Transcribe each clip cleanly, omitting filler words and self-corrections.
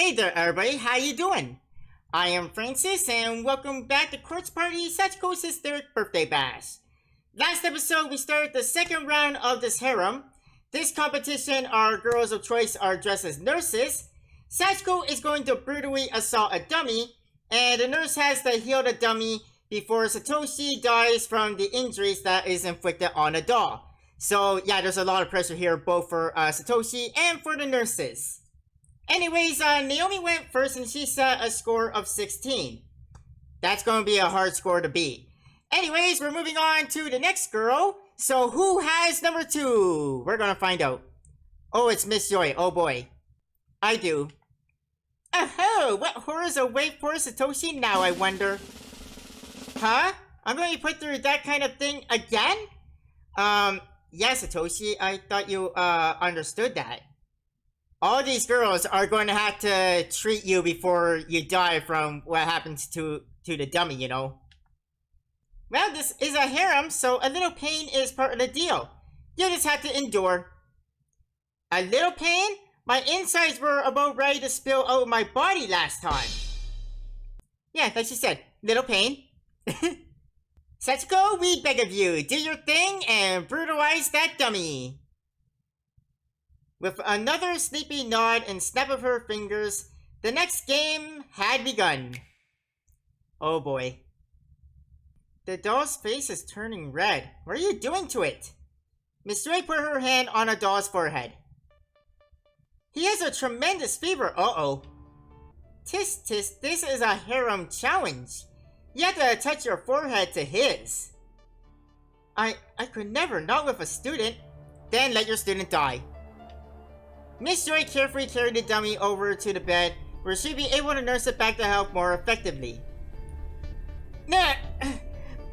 Hey there everybody, how you doing? I am Francis and welcome back to Quartz Party Sachiko's Hysteric Birthday Bash. Last episode we started the second round of this harem. This competition, our girls of choice are dressed as nurses. Sachiko is going to brutally assault a dummy, and the nurse has to heal the dummy before Satoshi dies from the injuries that is inflicted on the doll. So yeah, there's a lot of pressure here both for Satoshi and for the nurses. Anyways, Naomi went first and she set a score of 16. That's going to be a hard score to beat. Anyways, we're moving on to the next girl. So who has number 2? We're going to find out. Oh, it's Miss Joy. Oh boy. I do. Oh, what horrors await for Satoshi now, I wonder? Huh? I'm going to be put through that kind of thing again? Yeah, Satoshi, I thought you, understood that. All these girls are going to have to treat you before you die from what happens to the dummy, you know? Well, this is a harem, so a little pain is part of the deal. You just have to endure. A little pain? My insides were about ready to spill out of my body last time. Yeah, like she said, little pain. Sachiko, we beg of you, do your thing and brutalize that dummy. With another sleepy nod and snap of her fingers, the next game had begun. Oh boy. The doll's face is turning red. What are you doing to it? Miss Joy put her hand on a doll's forehead. He has a tremendous fever. Uh-oh. Tis, this is a harem challenge. You have to touch your forehead to his. I could never, not with a student. Then let your student die. Miss Joy carefully carried the dummy over to the bed, where she'd be able to nurse it back to health more effectively. Nah,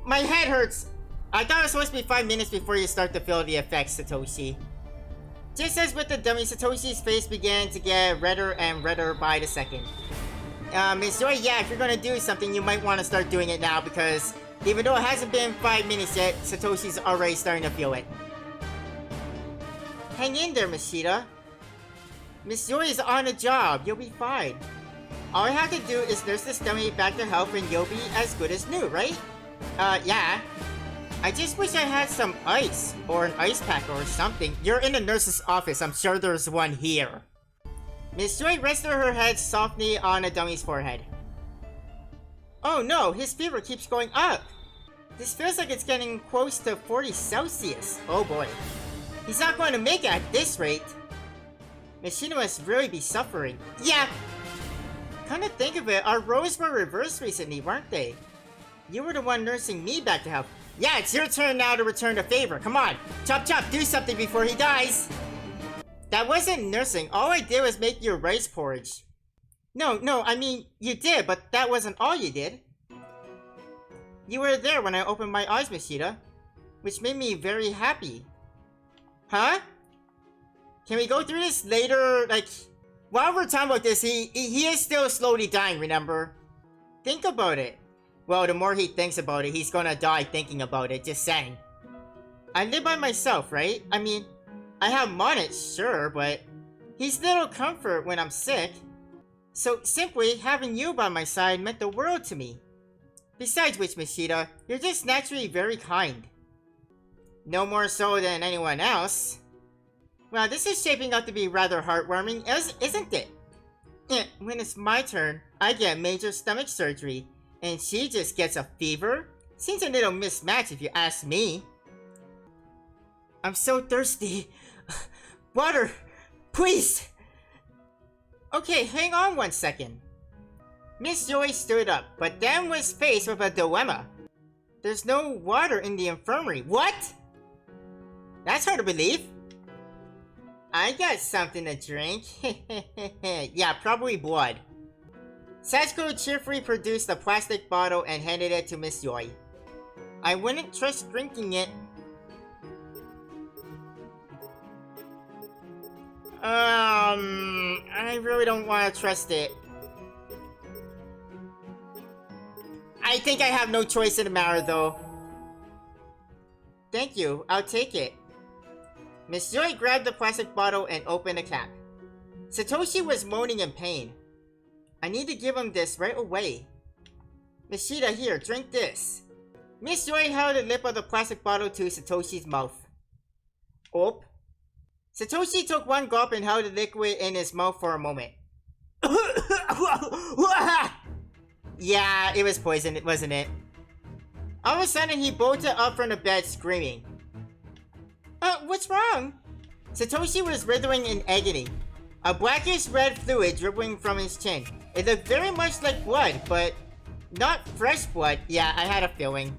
my head hurts. I thought it was supposed to be 5 minutes before you start to feel the effects, Satoshi. Just as with the dummy, Satoshi's face began to get redder and redder by the second. Miss Joy, yeah, if you're gonna do something, you might want to start doing it now, because even though it hasn't been 5 minutes yet, Satoshi's already starting to feel it. Hang in there, Miss Shida. Miss Joy is on a job. You'll be fine. All I have to do is nurse this dummy back to health and you'll be as good as new, right? Yeah. I just wish I had some ice, or an ice pack or something. You're in the nurse's office. I'm sure there's one here. Miss Joy rested her head softly on the dummy's forehead. Oh no, his fever keeps going up. This feels like it's getting close to 40 Celsius. Oh boy. He's not going to make it at this rate. Miss Shida must really be suffering. Yeah! Come to think of it, our roles were reversed recently, weren't they? You were the one nursing me back to health. Yeah, it's your turn now to return the favor. Come on! Chop chop, do something before he dies! That wasn't nursing. All I did was make you rice porridge. No, I mean, you did, but that wasn't all you did. You were there when I opened my eyes, Miss Shida, which made me very happy. Huh? Can we go through this later? Like, while we're talking about this, he is still slowly dying, remember? Think about it. Well, the more he thinks about it, he's gonna die thinking about it, just saying. I live by myself, right? I mean, I have Monet, sure, but he's little comfort when I'm sick. So simply, having you by my side meant the world to me. Besides which, Miss Shida, you're just naturally very kind. No more so than anyone else. Well, this is shaping up to be rather heartwarming, isn't it? When it's my turn, I get major stomach surgery, and she just gets a fever? Seems a little mismatched if you ask me. I'm so thirsty. Water! Please! Okay, hang on 1 second. Miss Joy stood up, but then was faced with a dilemma. There's no water in the infirmary. What? That's hard to believe. I got something to drink. Yeah, probably blood. Sachiko cheerfully produced a plastic bottle and handed it to Miss Joy. I wouldn't trust drinking it. I really don't want to trust it. I think I have no choice in the matter though. Thank you, I'll take it. Miss Joy grabbed the plastic bottle and opened the cap. Satoshi was moaning in pain. I need to give him this right away. Nishida, here, drink this. Miss Joy held the lip of the plastic bottle to Satoshi's mouth. Gulp. Satoshi took one gulp and held the liquid in his mouth for a moment. Yeah, it was poison, wasn't it? All of a sudden, he bolted up from the bed, screaming. What's wrong? Satoshi was writhing in agony. A blackish red fluid dripping from his chin. It looked very much like blood, but not fresh blood. Yeah, I had a feeling.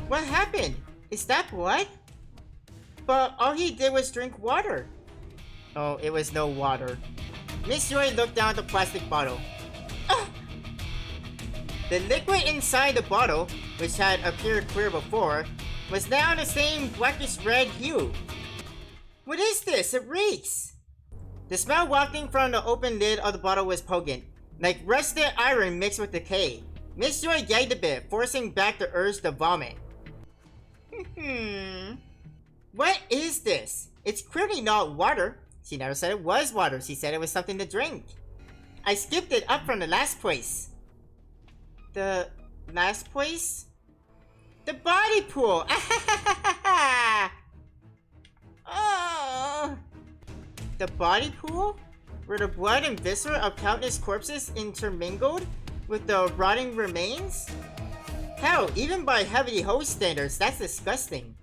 What happened? Is that blood? But all he did was drink water. Oh, it was no water. Miss Joy looked down at the plastic bottle. The liquid inside the bottle, which had appeared clear before, was now the same blackish red hue. What is this? It reeks! The smell wafting from the open lid of the bottle was pungent, like rusted iron mixed with decay. Miss Joy gagged a bit, forcing back the urge to vomit. What is this? It's clearly not water. She never said it was water. She said it was something to drink. I skipped it up from the last place. The last place? The body pool! Oh. The body pool? Where the blood and viscera of countless corpses intermingled with the rotting remains? Hell, even by heavy host standards, that's disgusting.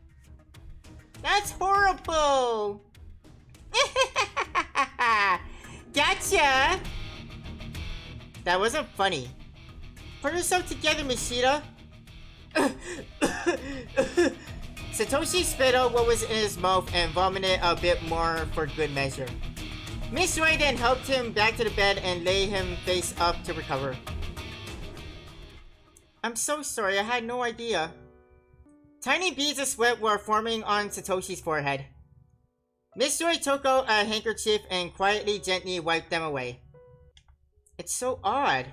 That's horrible! Gotcha! That wasn't funny. Put yourself together, Mishida. Satoshi spit out what was in his mouth and vomited a bit more for good measure. Miss Joy then helped him back to the bed and lay him face up to recover. I'm so sorry, I had no idea. Tiny beads of sweat were forming on Satoshi's forehead. Miss Joy took out a handkerchief and quietly, gently wiped them away. It's so odd.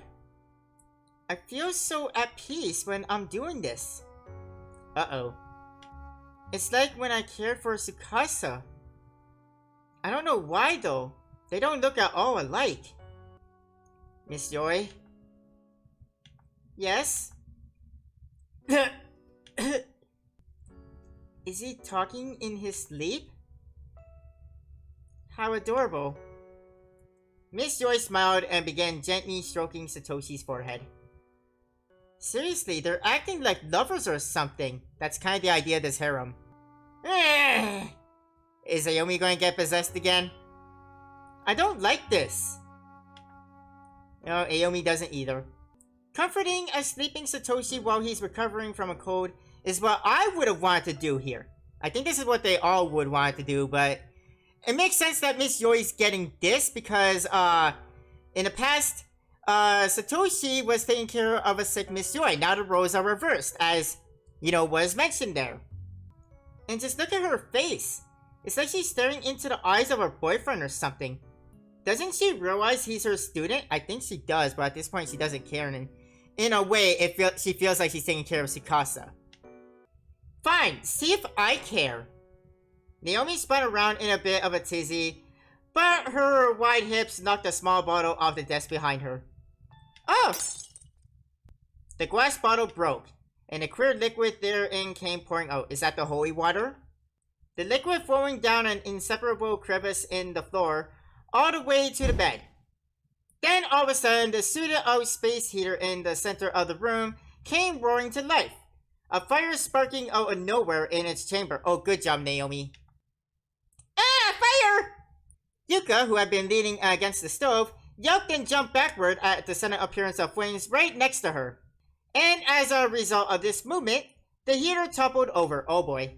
I feel so at peace when I'm doing this. Uh-oh. It's like when I cared for Tsukasa. I don't know why though. They don't look at all alike. Miss Joy? Yes? Is he talking in his sleep? How adorable. Miss Joy smiled and began gently stroking Satoshi's forehead. Seriously, they're acting like lovers or something. That's kind of the idea of this harem. Is Ayumi going to get possessed again? I don't like this. No, Ayumi doesn't either. Comforting a sleeping Satoshi while he's recovering from a cold is what I would have wanted to do here. I think this is what they all would want to do, but it makes sense that Miss Joy's getting this because, in the past, Satoshi was taking care of a sick Miss Joy. Now the roles are reversed, as, you know, was mentioned there. And just look at her face. It's like she's staring into the eyes of her boyfriend or something. Doesn't she realize he's her student? I think she does, but at this point she doesn't care. And in a way, she feels like she's taking care of Tsukasa. Fine, see if I care. Naomi spun around in a bit of a tizzy, but her wide hips knocked a small bottle off the desk behind her. Oh! The glass bottle broke, and the clear liquid therein came pouring out. Is that the holy water? The liquid flowing down an inseparable crevice in the floor, all the way to the bed. Then all of a sudden, the suited-out space heater in the center of the room came roaring to life. A fire sparking out of nowhere in its chamber. Oh, good job, Naomi. Ah, fire! Yuka, who had been leaning against the stove, yelped and jumped backward at the sudden appearance of flames right next to her. And as a result of this movement, the heater toppled over. Oh boy.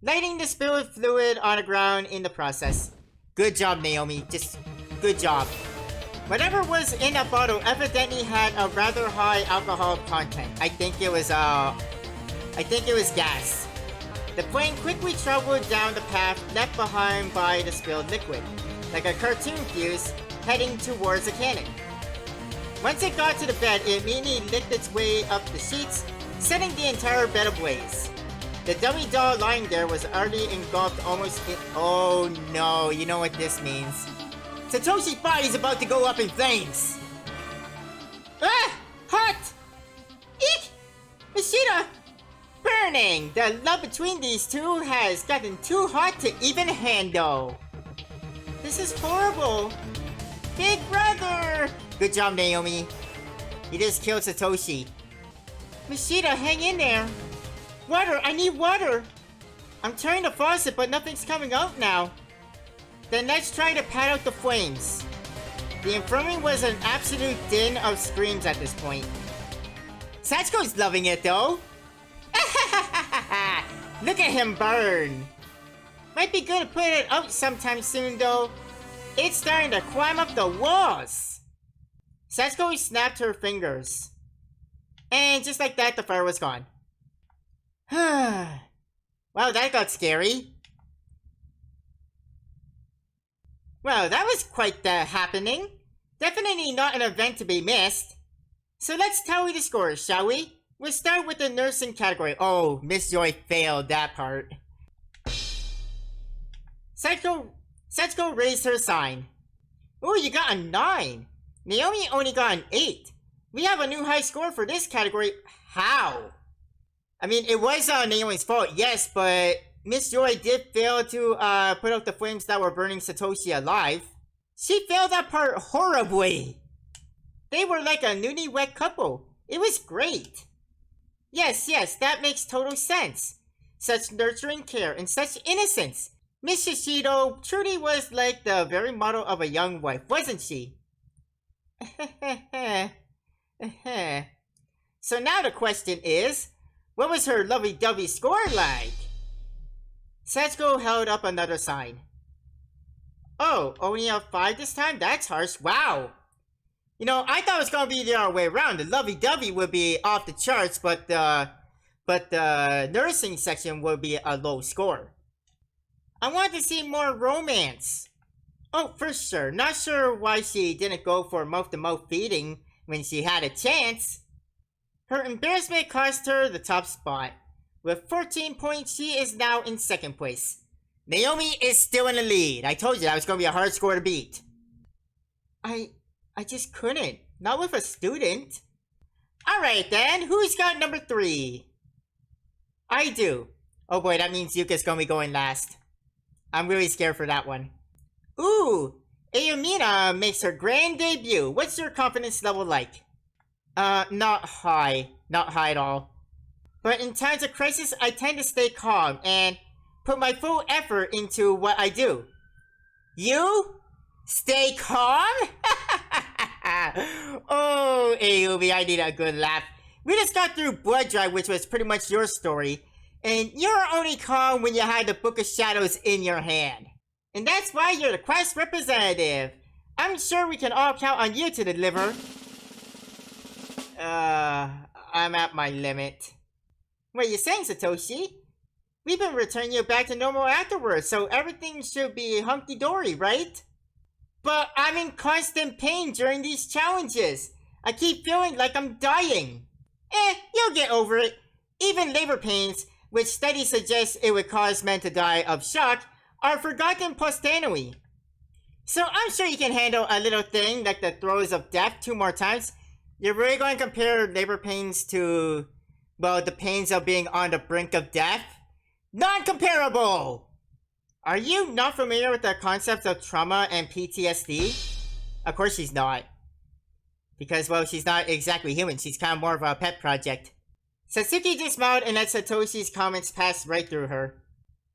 Lighting the spilled fluid on the ground in the process. Good job, Naomi. Just good job. Whatever was in that bottle evidently had a rather high alcohol content. I think it was gas. The plane quickly traveled down the path left behind by the spilled liquid, like a cartoon fuse heading towards the cannon. Once it got to the bed, it immediately licked its way up the sheets, setting the entire bed ablaze. The dummy doll lying there was already engulfed almost in— oh no, you know what this means. Satoshi's body's about to go up in flames! Ah! Hot! Eek! Ishida! Burning! The love between these two has gotten too hot to even handle. This is horrible. Big brother! Good job, Naomi. You just killed Satoshi. Mishida, hang in there. Water! I need water! I'm turning the faucet, but nothing's coming out now. Then let's try to pat out the flames. The infirmary was an absolute din of screams at this point. Sachiko's loving it though. Look at him burn. Might be good to put it out sometime soon though. It's starting to climb up the walls. Sachiko snapped her fingers. And just like that, the fire was gone. Wow, that got scary. Well, that was quite the happening. Definitely not an event to be missed. So let's tally the scores, shall we? We'll start with the nursing category. Oh, Miss Joy failed that part. Sachiko raised her sign. Oh, you got a 9. Naomi only got an 8. We have a new high score for this category. How? I mean, it was Naomi's fault, yes, but Miss Joy did fail to put out the flames that were burning Satoshi alive. She failed that part horribly. They were like a newlywed couple. It was great. Yes, that makes total sense. Such nurturing care and such innocence. Miss Shishido truly was like the very model of a young wife, wasn't she? So now the question is, what was her lovey-dovey score like? Sachiko held up another sign. Oh, only a 5 this time? That's harsh. Wow. You know, I thought it was gonna be the other way around. The lovey-dovey would be off the charts, but the nursing section would be a low score. I wanted to see more romance. Oh, for sure. Not sure why she didn't go for mouth-to-mouth feeding when she had a chance. Her embarrassment cost her the top spot. With 14 points, she is now in second place. Naomi is still in the lead. I told you that was going to be a hard score to beat. I just couldn't. Not with a student. Alright then, who's got number 3? I do. Oh boy, that means Yuka's going to be going last. I'm really scared for that one. Ooh, Ayumi makes her grand debut. What's your confidence level like? Not high. Not high at all. But in times of crisis, I tend to stay calm and put my full effort into what I do. You? Stay calm? Oh, Ayumi, I need a good laugh. We just got through Blood Drive, which was pretty much your story. And you're only calm when you had the Book of Shadows in your hand. And that's why you're the quest representative. I'm sure we can all count on you to deliver. I'm at my limit. What are you saying, Satoshi? We've been returning you back to normal afterwards, so everything should be hunky-dory, right? But I'm in constant pain during these challenges. I keep feeling like I'm dying. You'll get over it. Even labor pains, which studies suggest it would cause men to die of shock, are forgotten posternally. So I'm sure you can handle a little thing like the throes of death 2 more times. You're really going to compare labor pains to, well, the pains of being on the brink of death? Non-comparable! Are you not familiar with the concepts of trauma and PTSD? Of course she's not. Because, well, she's not exactly human. She's kind of more of a pet project. Satsuki just smiled and let Satoshi's comments pass right through her.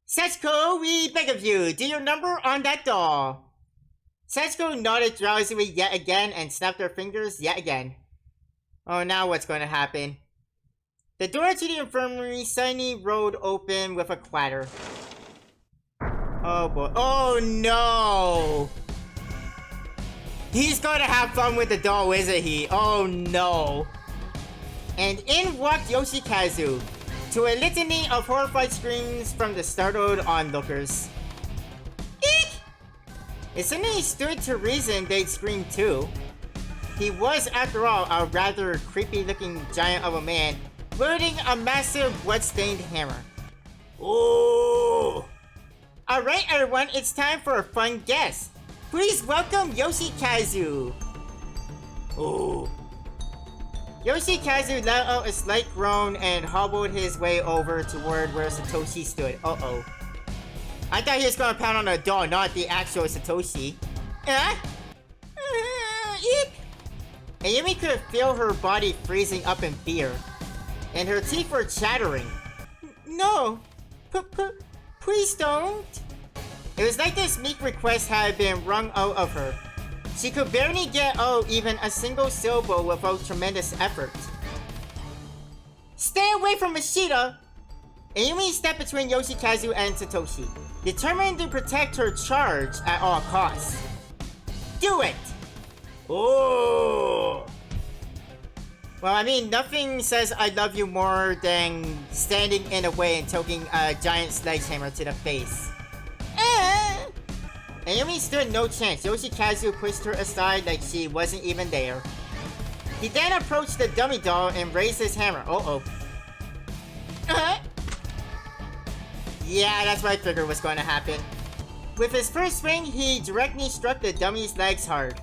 Sachiko, we beg of you, do your number on that doll. Sachiko nodded drowsily yet again and snapped her fingers yet again. Oh, now what's going to happen? The door to the infirmary suddenly rolled open with a clatter. Oh boy. Oh no! He's going to have fun with the doll, isn't he? Oh no. And in walked Yoshikazu, to a litany of horrified screams from the startled onlookers. Eek! It suddenly stood to reason they'd scream too. He was, after all, a rather creepy-looking giant of a man, wielding a massive blood-stained hammer. Ooh! Alright everyone, it's time for a fun guest. Please welcome Yoshikazu. Ooh. Yoshikazu let out a slight groan and hobbled his way over toward where Satoshi stood. Uh-oh. I thought he was gonna pound on a doll, not the actual Satoshi. Eep! Ayumi could feel her body freezing up in fear, and her teeth were chattering. No! Please don't! It was like this meek request had been wrung out of her. She could barely get out even a single syllable without tremendous effort. Stay away from Mishita! Ayumi stepped between Yoshikazu and Satoshi, determined to protect her charge at all costs. Do it! Oh! Well, I mean, nothing says I love you more than standing in the way and taking a giant sledgehammer to the face. Ayumi stood no chance. Yoshikazu pushed her aside like she wasn't even there. He then approached the dummy doll and raised his hammer. Uh-oh. Yeah, that's what I figured was going to happen. With his first swing, he directly struck the dummy's legs hard.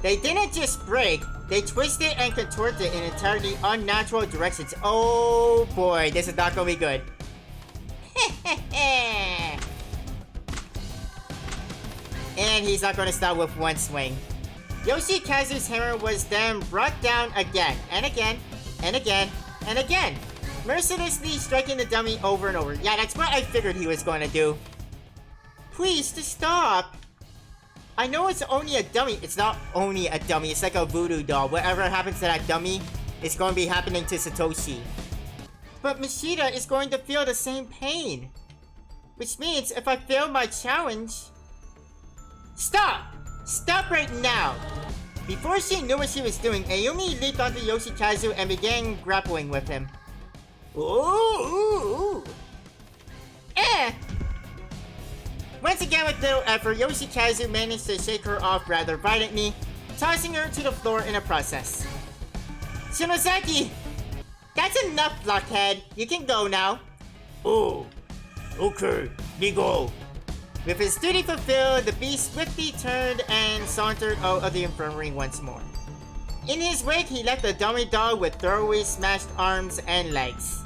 They didn't just break, they twisted and contorted in entirely unnatural directions. Oh boy, this is not gonna be good. And he's not gonna stop with one swing. Yoshikazu's hammer was then brought down again, and again, and again, and again, mercilessly striking the dummy over and over. Yeah, that's what I figured he was going to do. Please, just stop. I know it's only a dummy. It's not only a dummy. It's like a voodoo doll. Whatever happens to that dummy, it's going to be happening to Satoshi. But Mishita is going to feel the same pain. Which means if I fail my challenge... Stop! Stop right now! Before she knew what she was doing, Ayumi leaped onto Yoshikazu and began grappling with him. Ooh! Once again with little effort, Yoshikazu managed to shake her off rather violently, tossing her to the floor in the process. Shinozaki! That's enough, blockhead. You can go now. Oh, okay, me go. With his duty fulfilled, the beast swiftly turned and sauntered out of the infirmary once more. In his wake, he left the dummy doll with thoroughly smashed arms and legs.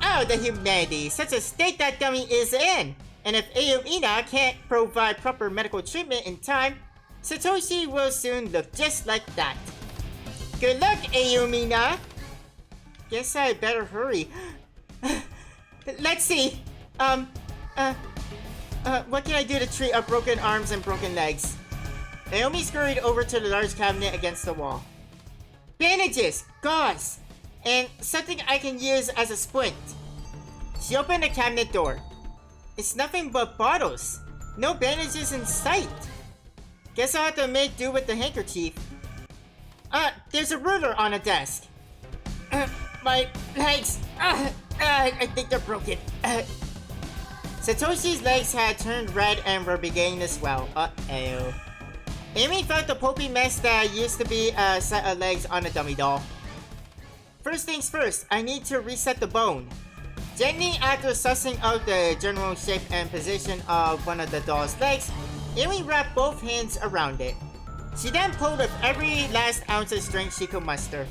Oh, the humanity! Such a state that dummy is in! And if Ayumi can't provide proper medical treatment in time, Satoshi will soon look just like that. Good luck, Ayumi. Guess I better hurry. Let's see. What can I do to treat up broken arms and broken legs? Naomi scurried over to the large cabinet against the wall. Bandages! Gauze! And something I can use as a splint. She opened the cabinet door. It's nothing but bottles. No bandages in sight. Guess I'll have to make do with the handkerchief. There's a ruler on a desk. My legs. I think they're broken. Satoshi's legs had turned red and were beginning to swell. Uh-oh. Amy felt the pulpy mess that used to be a set of legs on a dummy doll. First things first, I need to reset the bone. Gently, after sussing out the general shape and position of one of the doll's legs, Amy wrapped both hands around it. She then pulled with every last ounce of strength she could muster.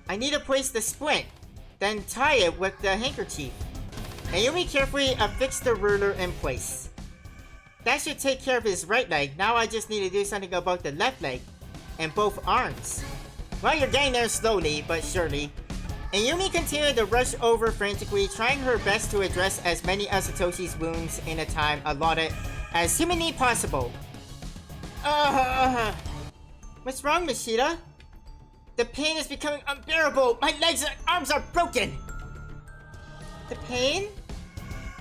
I need to place the splint, then tie it with the handkerchief. Ayumi carefully affixed the ruler in place. That should take care of his right leg. Now I just need to do something about the left leg and both arms. Well, you're getting there slowly, but surely. Ayumi continued to rush over frantically, trying her best to address as many of Satoshi's wounds in a time allotted as humanly possible. What's wrong, Mishita? The pain is becoming unbearable. My legs and arms are broken. The pain?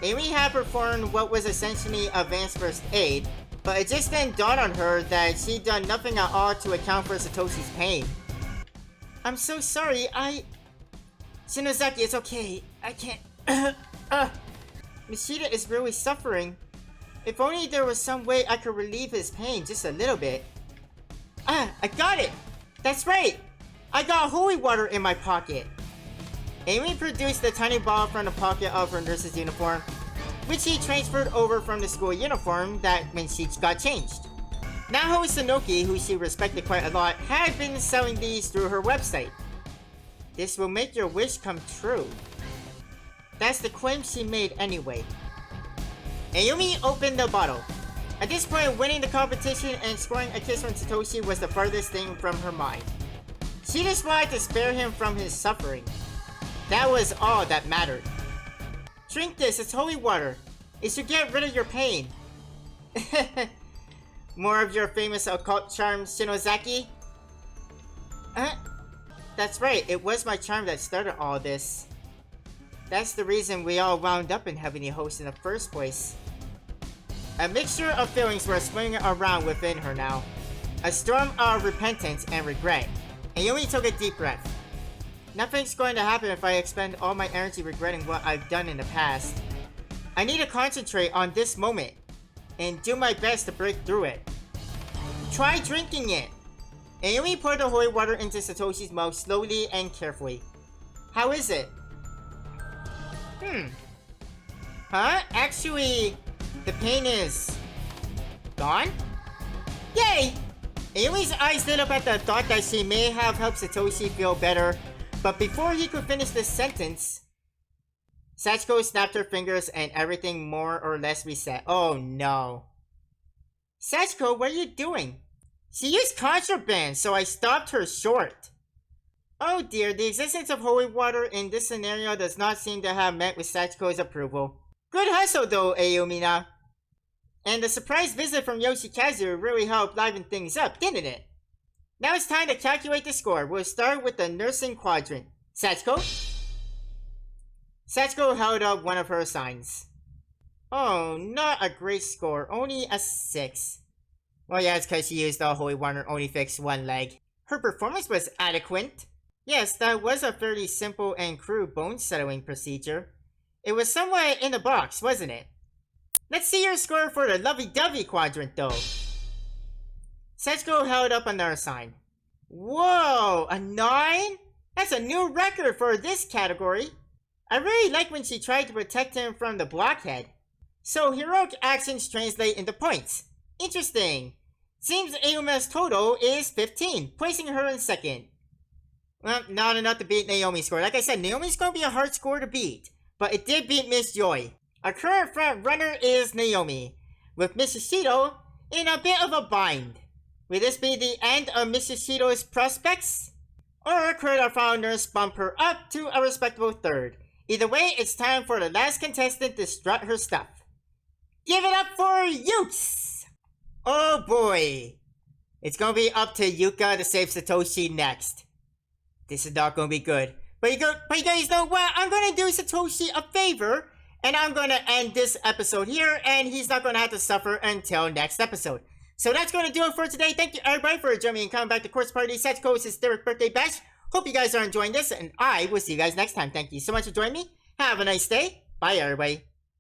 Amy had performed what was essentially advanced first aid, but it just then dawned on her that she'd done nothing at all to account for Satoshi's pain. I'm so sorry, Shinozaki, it's okay. I can't... Mishita is really suffering. If only there was some way I could relieve his pain just a little bit. I got it! That's right! I got holy water in my pocket. Amy produced the tiny ball from the pocket of her nurse's uniform, which she transferred over from the school uniform that when she got changed. Naho Sanoki, who she respected quite a lot, had been selling these through her website. This will make your wish come true. That's the claim she made anyway. Ayumi opened the bottle. At this point, winning the competition and scoring a kiss from Satoshi was the farthest thing from her mind. She just wanted to spare him from his suffering. That was all that mattered. Drink this, it's holy water. It should get rid of your pain. More of your famous occult charm, Shinozaki? That's right, it was my charm that started all this. That's the reason we all wound up in Heavenly Host in the first place. A mixture of feelings were swimming around within her now. A storm of repentance and regret. Ayumi took a deep breath. Nothing's going to happen if I expend all my energy regretting what I've done in the past. I need to concentrate on this moment and do my best to break through it. Try drinking it! Ayumi poured the holy water into Satoshi's mouth slowly and carefully. How is it? Huh? Actually, the pain is... gone? Yay! Ayumi's eyes lit up at the thought that she may have helped Satoshi feel better, but before he could finish this sentence, Sachiko snapped her fingers and everything more or less reset. Oh no. Sachiko, what are you doing? She used contraband, so I stopped her short. Oh dear, the existence of holy water in this scenario does not seem to have met with Sachiko's approval. Good hustle though, Ayumi. And the surprise visit from Yoshikazu really helped liven things up, didn't it? Now it's time to calculate the score. We'll start with the nursing quadrant. Sachiko? Sachiko held up one of her signs. Oh, not a great score. Only a 6. Well, yeah, it's because she used the holy water only fixed one leg. Her performance was adequate. Yes, that was a fairly simple and crude bone settling procedure. It was somewhat in the box, wasn't it? Let's see your score for the lovey-dovey quadrant, though. Sachiko held up another sign. Whoa, a 9? That's a new record for this category. I really like when she tried to protect him from the blockhead. So heroic actions translate into points. Interesting. Seems Ayumi Ms total is 15, placing her in second. Well, not enough to beat Naomi's score. Like I said, Naomi's going to be a hard score to beat. But it did beat Miss Joy. Our current front runner is Naomi, with Miss Shishido in a bit of a bind. Will this be the end of Miss Shishido's prospects? Or could our final nurse bump her up to a respectable third? Either way, it's time for the last contestant to strut her stuff. Give it up for Yukes! Oh boy! It's gonna be up to Yuka to save Satoshi next. This is not gonna be good. But you guys know what? I'm gonna do Satoshi a favor, and I'm gonna end this episode here, and he's not gonna have to suffer until next episode. So that's gonna do it for today. Thank you everybody for joining me and coming back to Quartz Party Sachiko's Hysteric Birthday Bash. Hope you guys are enjoying this, and I will see you guys next time. Thank you so much for joining me. Have a nice day. Bye everybody.